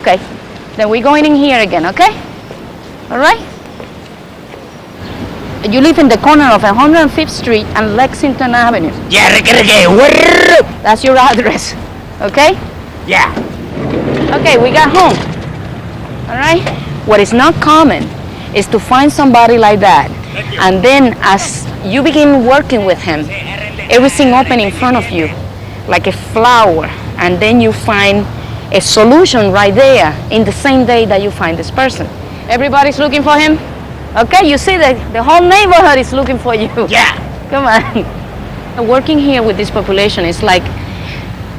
Okay, then we're going in here again, okay? All right? You live in the corner of 105th Street and Lexington Avenue. Yeah, That's your address, okay? yeah. Okay, we got home. All right? What is not common is to find somebody like that. And then as you begin working with him, everything open in front of you, like a flower. And then you find a solution right there in the same day that you find this person. Everybody's looking for him? Okay, you see that the whole neighborhood is looking for you. Yeah. Come on. Working here with this population is like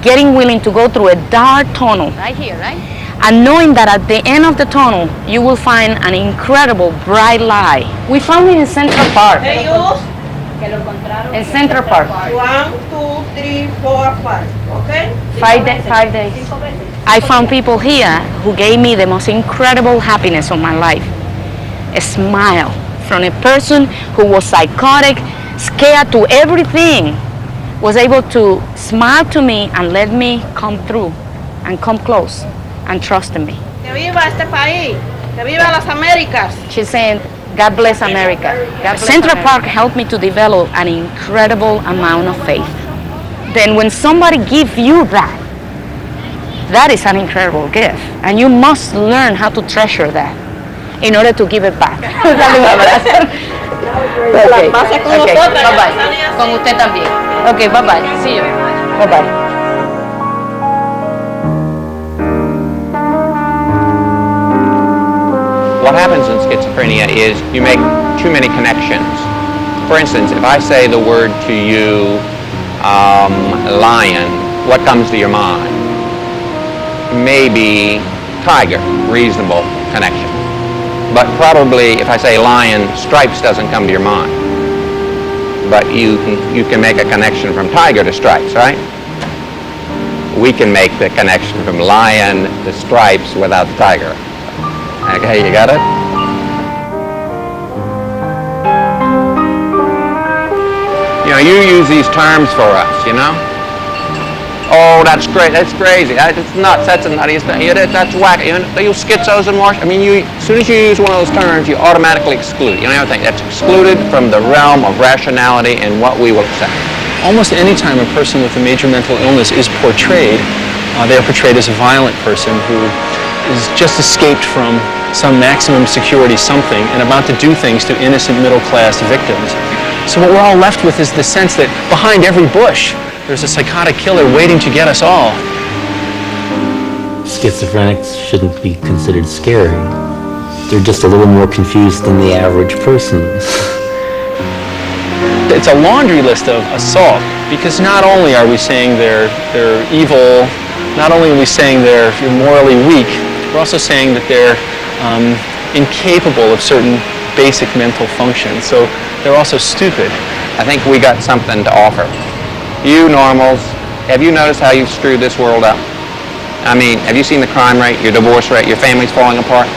getting willing to go through a dark tunnel. Right here, right? And knowing that at the end of the tunnel, you will find an incredible bright light. We found it in Central Park. In Central Park. 1, 2, 3, 4, 5. Okay? 5 days. I found people here who gave me the most incredible happiness of my life. A smile from a person who was psychotic, scared to everything, was able to smile to me and let me come through and come close and trust in me. Que viva este país. Que viva las Américas. She's saying, God bless America. Central Park helped me to develop an incredible amount of faith. Then when somebody gives you that, that is an incredible gift. And you must learn how to treasure that in order to give it back. Okay, bye-bye. Con usted también. Okay, bye-bye. See you. Bye-bye. What happens in schizophrenia is you make too many connections. For instance, if I say the word to you, lion, what comes to your mind? Maybe tiger, reasonable connection. But probably if I say lion, stripes doesn't come to your mind. But you can make a connection from tiger to stripes, right? We can make the connection from lion to stripes without the tiger. Okay, you got it? You know, you use these terms for us, you know? Oh, that's great, that's crazy, that's nuts, that's a nuttiest thing, that's wacky, you know, you schizos and wash. I mean, as soon as you use one of those terms, you automatically exclude. You know, that's excluded from the realm of rationality and what we will accept. Almost any time a person with a major mental illness is portrayed, they are portrayed as a violent person who is just escaped from some maximum security something and about to do things to innocent middle-class victims. So what we're all left with is the sense that behind every bush, there's a psychotic killer waiting to get us all. Schizophrenics shouldn't be considered scary. They're just a little more confused than the average person. It's a laundry list of assault, because not only are we saying they're evil, not only are we saying they're morally weak, we're also saying that they're incapable of certain basic mental functions. So they're also stupid. I think we got something to offer. You normals, have you noticed how you've screwed this world up? I mean, have you seen the crime rate, your divorce rate, your family's falling apart?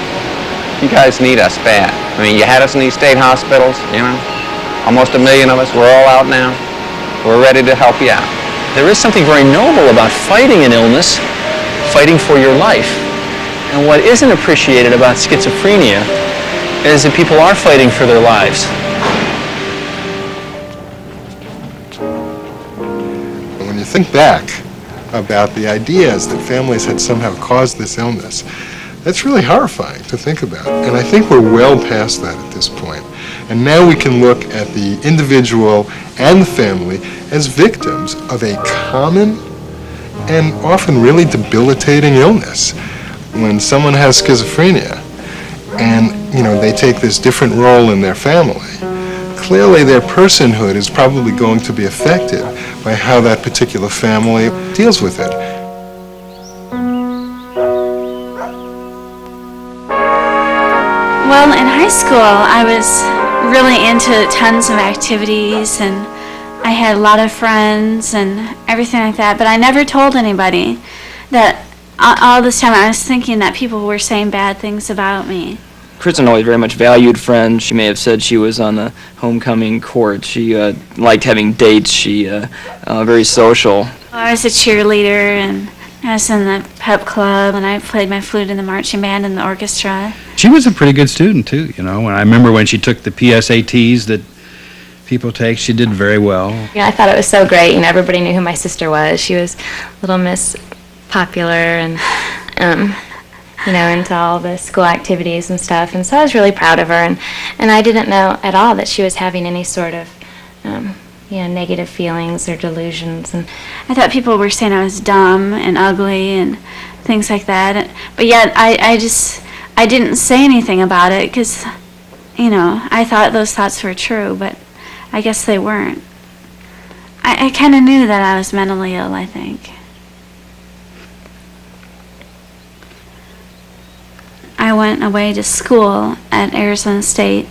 You guys need us bad. I mean, you had us in these state hospitals, you know? Almost 1 million of us, we're all out now. We're ready to help you out. There is something very noble about fighting an illness, fighting for your life. And what isn't appreciated about schizophrenia is that people are fighting for their lives. When you think back about the ideas that families had somehow caused this illness, that's really horrifying to think about. And I think we're well past that at this point. And now we can look at the individual and the family as victims of a common and often really debilitating illness. When someone has schizophrenia and, they take this different role in their family, clearly their personhood is probably going to be affected by how that particular family deals with it. Well, in high school, I was really into tons of activities, and I had a lot of friends and everything like that, but I never told anybody that all this time I was thinking that people were saying bad things about me. Kristen always very much valued friends. She may have said she was on the homecoming court. She liked having dates. She very social. I was a cheerleader, and I was in the pep club, and I played my flute in the marching band and the orchestra. She was a pretty good student, too, you know. And I remember when she took the PSATs that people take, she did very well. Yeah, I thought it was so great. You know, everybody knew who my sister was. She was Little Miss Popular and, you know, into all the school activities and stuff. And so I was really proud of her. And I didn't know at all that she was having any sort of, you know, negative feelings or delusions. And I thought people were saying I was dumb and ugly and things like that. But yet I didn't say anything about it because, you know, I thought those thoughts were true, but I guess they weren't. I kind of knew that I was mentally ill, I think. I went away to school at Arizona State,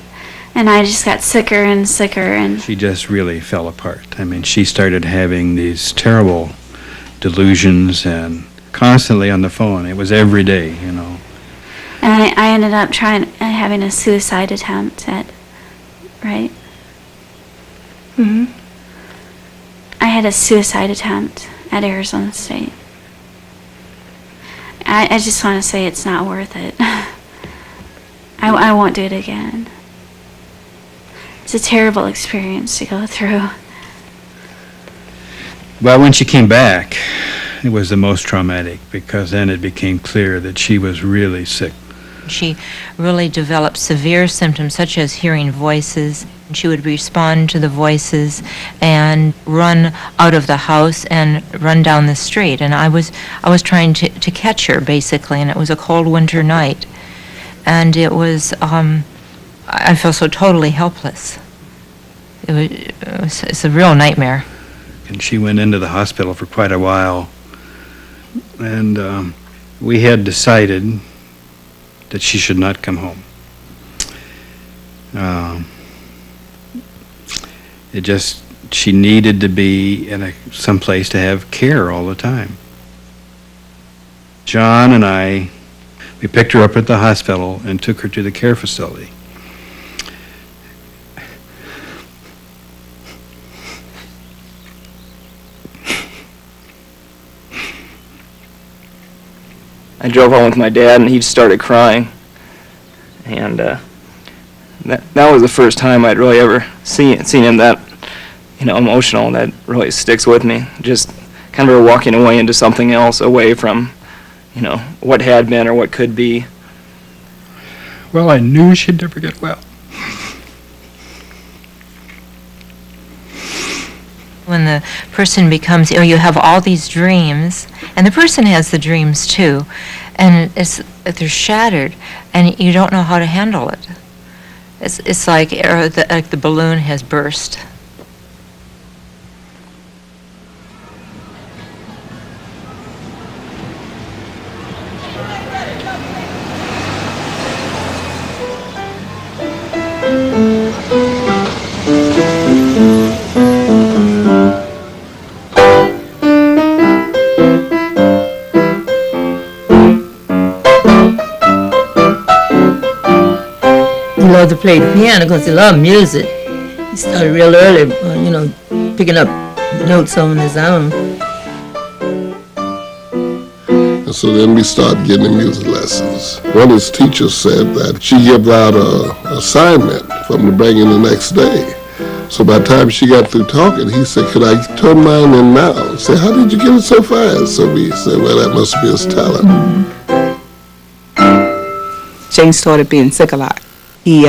and I just got sicker and sicker. And she just really fell apart. I mean, she started having these terrible delusions and constantly on the phone. It was every day, you know. And I ended up having a suicide attempt right? Mm-hmm. I had a suicide attempt at Arizona State. I just want to say it's not worth it. I won't do it again. It's a terrible experience to go through. Well, when she came back, it was the most traumatic because then it became clear that she was really sick. She really developed severe symptoms such as hearing voices. She would respond to the voices and run out of the house and run down the street. And I was trying to catch her, basically, and it was a cold winter night. And it was, I felt so totally helpless. It's a real nightmare. And she went into the hospital for quite a while. And we had decided that she should not come home. She needed to be in some place to have care all the time. John and we picked her up at the hospital and took her to the care facility. I drove home with my dad, and he started crying. And that was the first time I'd really ever seen him that, you know, emotional. That really sticks with me. Just kind of walking away into something else, away from, you know, what had been or what could be. Well, I knew she'd never get well. When the person becomes ill, you have all these dreams, and the person has the dreams too, and they're shattered, and you don't know how to handle it. It's like the balloon has burst. To play the piano because he loved music. He started real early, you know, picking up notes on his own. And so then we started getting music lessons. One of his teachers said that she gives out an assignment for him to bring in the next day. So by the time she got through talking, he said, "Could I turn mine in now?" I said, "How did you get it so fast?" So we said, "Well, that must be his talent." Mm-hmm. James started being sick a lot. He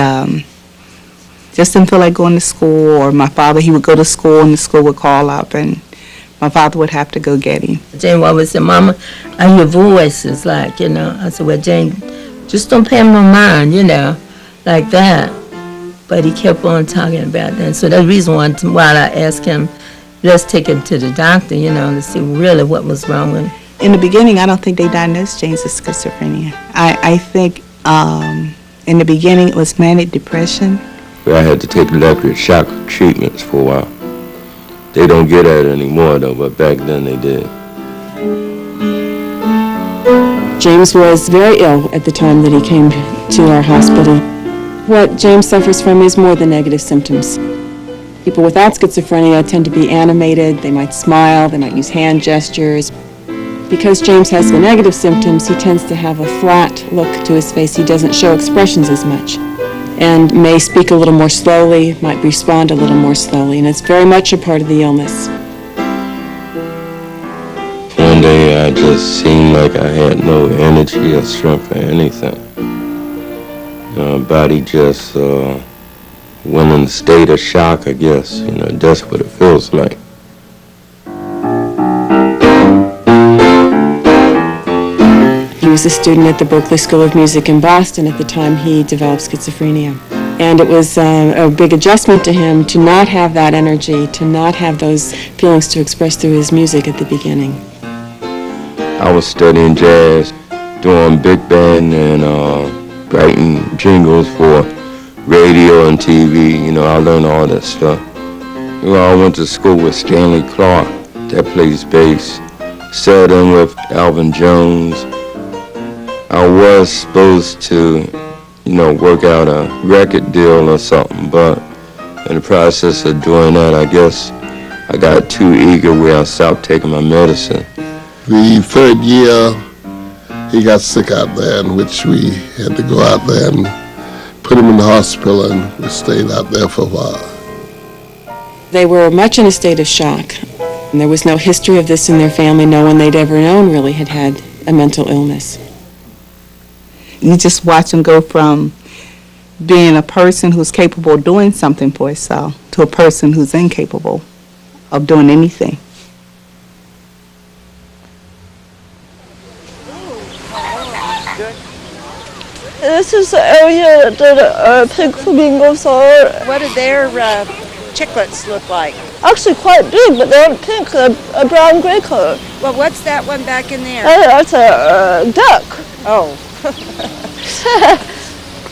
just didn't feel like going to school, or my father, he would go to school and the school would call up and my father would have to go get him. Jane always said, "Mama, I hear voices," like, you know. I said, "Well, Jane, just don't pay him no mind," you know, like that. But he kept on talking about that. So that's the reason why I asked him, let's take him to the doctor, you know, to see really what was wrong with him. In the beginning, I don't think they diagnosed James with schizophrenia. I think in the beginning it was manic depression. I had to take electric shock treatments for a while. They don't get that anymore though, but back then they did. James was very ill at the time that he came to our hospital. What James suffers from is more than negative symptoms. People without schizophrenia tend to be animated, they might smile, they might use hand gestures. Because James has the negative symptoms, he tends to have a flat look to his face. He doesn't show expressions as much and may speak a little more slowly, might respond a little more slowly, and it's very much a part of the illness. One day I just seemed like I had no energy or strength for anything. My body just went in a state of shock, I guess. That's what it feels like. He was a student at the Berklee School of Music in Boston at the time he developed schizophrenia. And it was a big adjustment to him to not have that energy, to not have those feelings to express through his music at the beginning. I was studying jazz, doing big band and writing jingles for radio and TV. I learned all that stuff. I went to school with Stanley Clark, that plays bass. Sat in with Alvin Jones. I was supposed to, work out a record deal or something, but in the process of doing that, I guess I got too eager where I stopped taking my medicine. The third year, he got sick out there, in which we had to go out there and put him in the hospital, and we stayed out there for a while. They were much in a state of shock. And there was no history of this in their family. No one they'd ever known really had had a mental illness. You just watch him go from being a person who's capable of doing something for himself to a person who's incapable of doing anything. This is the area that pig flamingos are. What do their chicklets look like? Actually quite big, but they're pink, a brown-gray color. Well, what's that one back in there? That's a duck. Oh.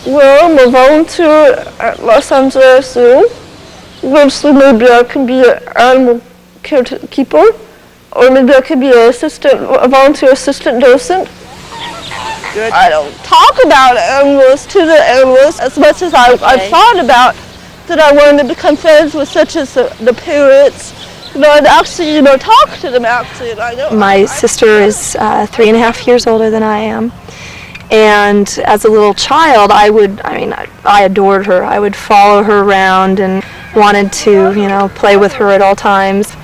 Well, I'm a volunteer at Los Angeles Zoo. Eventually, maybe I can be an animal keeper, or maybe I could be a volunteer assistant docent. Good. I don't talk about animals to the animals as much as I've thought about that I wanted to become friends with, such as the parrots. And actually, talk to them actually. And I know my sister is 3.5 years older than I am. And as a little child, I adored her. I would follow her around and wanted to, play with her at all times.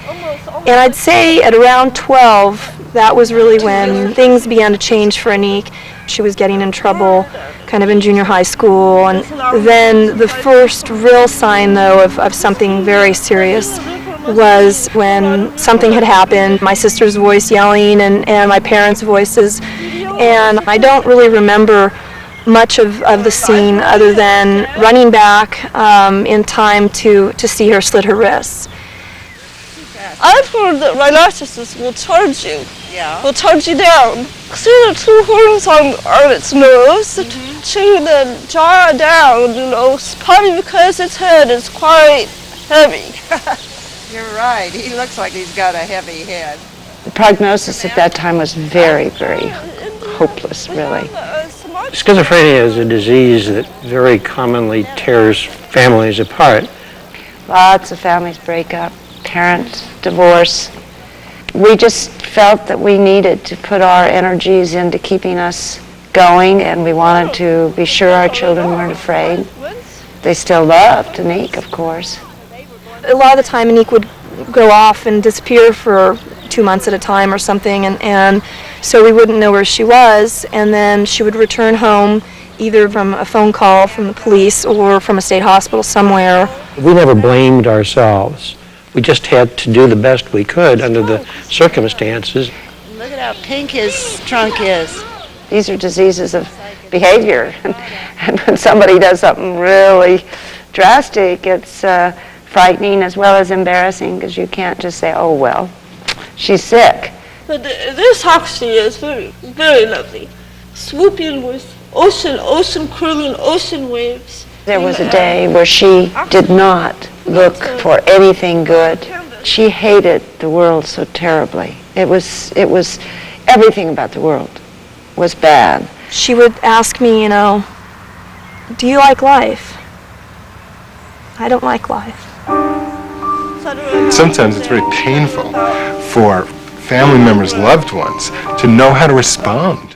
And I'd say at around 12, that was really when things began to change for Anique. She was getting in trouble kind of in junior high school. And then the first real sign, though, of something very serious was when something had happened, my sister's voice yelling and my parents' voices. And I don't really remember much of the scene other than running back in time to see her slit her wrists. I've heard that rhinoceroses will charge you. Yeah. Will charge you down. See the two horns on its nose to chew the jaw down, probably because its head is quite heavy. You're right. He looks like he's got a heavy head. The prognosis at that time was very, very hopeless, really. Schizophrenia is a disease that very commonly tears families apart. Lots of families break up, parents divorce. We just felt that we needed to put our energies into keeping us going, and we wanted to be sure our children weren't afraid. They still loved Anique, of course. A lot of the time, Anique would go off and disappear for 2 months at a time or something, and so we wouldn't know where she was, and then she would return home either from a phone call from the police or from a state hospital somewhere. We never blamed ourselves. We just had to do the best we could under the circumstances. Look at how pink his trunk is. These are diseases of behavior, and when somebody does something really drastic, it's frightening as well as embarrassing, because you can't just say, oh, well, she's sick. But this actually is very, very lovely. Swooping with ocean curling ocean waves. There was a day where she did not look for anything good. She hated the world so terribly. It was everything about the world was bad. She would ask me, do you like life? I don't like life. Sometimes it's very painful for family members, loved ones, to know how to respond